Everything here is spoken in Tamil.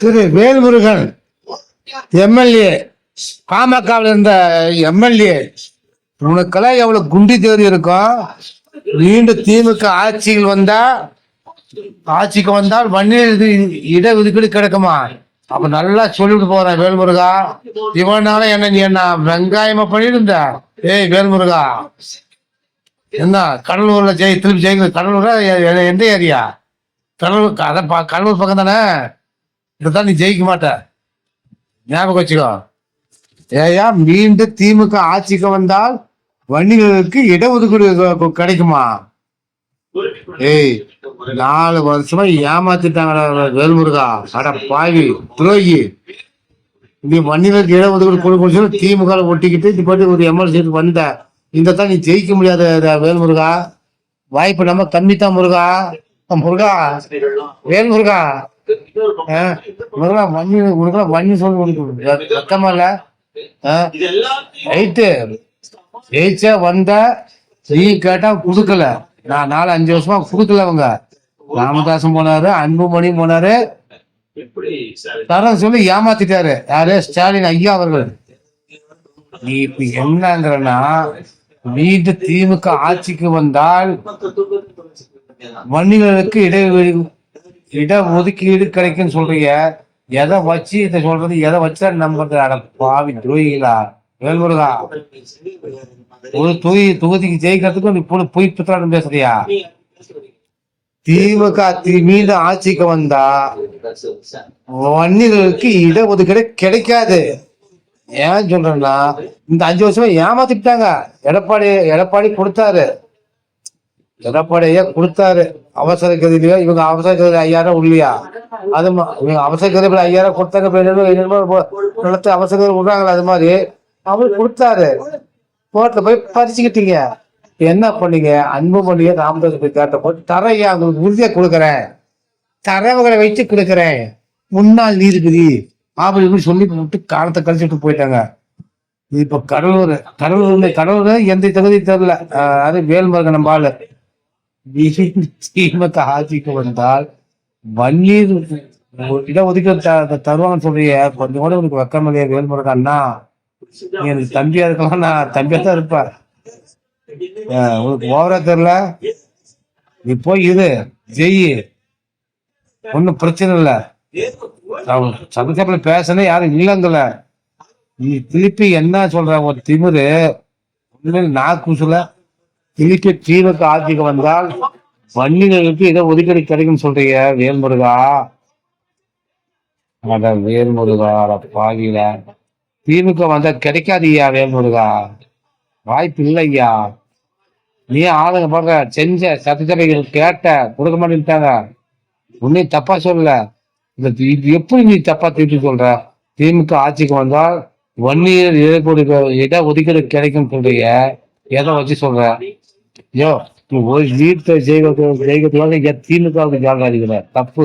திரு வேல்முருகன் எம்எல்ஏ, பாமகவில் இருந்த எம்எல்ஏ, உனக்கெல்லாம் எவ்வளவு குண்டி தேதி இருக்கும். மீண்டும் திமுக ஆட்சிக்கு வந்தால் வன்னியர் இடஒதுக்கீடு கிடைக்குமா? அப்ப நல்லா சொல்லிட்டு போறேன் வேல்முருகா. இவனால நீ என்ன வெங்காயமா பண்ணிருந்த? ஏய் வேல்முருகா, என்ன கடலூர்ல திருப்பி ஜெயிக்கிறது? கடலூர்ல எந்த ஏரியா? கடலூர் கடலூர் பக்கம் தானே. இதுதான் நீ ஜெயிக்க மாட்ட, ஞாபகம் வச்சுக்கோ. ஏயா மீண்டும் திமுக ஆட்சிக்கு வந்தால் வன்னியர்களுக்கு இடஒதுக்கீடு கிடைக்குமா? ஏய் 4 வருஷமா ஏமாத்திட்டாங்க வேல்முருகா. அட பாவி துரோகி, நீ வன்னியர்களுக்கு இடஒதுக்கீடு கொடுக்க திமுக ஒட்டிக்கிட்டு இது போட்டு ஒரு எம்எல்ஏ வந்த இந்த தான் நீ ஜெயிக்க முடியாத வேல்முருகா. வாய்ப்பு நம்ம கம்மித்தான் முருகா. முருகா வேல்முருகா, முருகா வன்னி உனக்குலாம் வன்னி சொல்லி ரத்தமா இல்ல. ரைட்டு, ஜெயிச்சா வந்த நீ கேட்டா குடுக்கல. நான் 4-5 வருஷமா குடுக்கல. அவங்க ராமதாசன் போனாரு, அன்புமணி போனாரு, தரம் சொல்லி ஏமாத்திட்டாரு. யாரு? ஸ்டாலின் ஐயா அவர்கள். நீ இப்ப என்னங்கிறனா, மீண்டும் திமுக ஆட்சிக்கு வந்தால் வன்னியர்களுக்கு இட ஒதுக்கீடு கிடைக்குன்னு சொல்றீங்க. எதை வச்சு இதை சொல்றது? எதை வச்சா நம்புறது? அட பாவி துரோகிகளா வேல்முருகா. ஒரு தொகுதிக்கு ஜெயிக்கிறதுக்கு நீ பொய் புத்திரம் பேசுறியா? திமுக மீண்டும் ஆட்சிக்கு வந்தா வன்னியர்களுக்கு இடஒதுக்கீடு கிடைக்காது. ஏன் சொல்றேன்னா, இந்த 5 வருஷமா ஏமாத்திட்டாங்க. எடப்பாடி கொடுத்தாரு, எடப்பாடியே கொடுத்தாரு அவசர கதியிலயோ. இவங்க அவசர கதியில 5000 உள்ளியா? அது இவங்க அவசர கதியில 5000 கொடுத்தாங்க. அவசர கதியில் விடுறாங்களா? அது மாதிரி அவரு கொடுத்தாரு. கோர்ட்ல போய் பறிச்சுக்கிட்டீங்க. என்ன பண்ணீங்க? அன்புமணியை ராமதாஸ் போய் கேட்ட போட்டு தரையா உங்களுக்கு உறுதியா கொடுக்குறேன், தரவுகளை வச்சு கொடுக்குறேன், முன்னாள் நீதிபதி அப்படின்னு சொல்லி விட்டு காலத்தை கழிச்சுட்டு போயிட்டாங்க. இப்ப கடலூர் எந்த தகுதி தெரியல. அது வேல்முருகன் நம்பாளு. திமுக ஆட்சிக்கு வந்தால் வன்னியர் இடஒதுக்கீடு தருவாங்கன்னு சொல்றீங்க. கொஞ்சம் கூட உனக்கு வெக்கம் இல்லையா வேல்முருகன்னா? நீ எனக்கு தம்பியா இருக்கலாம், நான் தம்பியா தான் இருப்பேன். உனக்கு ஓவரா தெரியல. நீ போய் ஜெயி, ஒன்னும் பிரச்சனை இல்லை. சட்டசபையில பேசணும் யாரும் இல்லைங்கல. நீ திருப்பி என்ன சொல்ற? ஒரு திமிரு நாக்குசுல திருப்பி திமுக ஆட்சிக்கு வந்தால் வன்னியர்களுக்கு இதை ஒதுக்கீடு கிடைக்கும் சொல்றீங்க வேல்முருகா. அட வேல்முருகா பாதியில திமுக வந்தா கிடைக்காதியா வேல்முருகா, வாய்ப்பு இல்லையா. நீ ஆளுங்க பண்ற செஞ்ச சட்டசபைகள் கேட்ட கொடுக்க மாட்டேன்ட்டாங்க. உன்னையும் தப்பா சொல்லல. எப்படி நீ தப்பா திருப்பி சொல்ற? திமுக ஆட்சிக்கு வந்தால் வன்னியர் இட ஒதுக்கீடு கிடைக்கும் சொல்றீங்க. எதை வச்சு சொல்ற? யோ, நீ ஒரு வீட்டை ஜெயிக்கிறதுக்காக திமுகவுக்கு ஜாலிக்கிற தப்பு.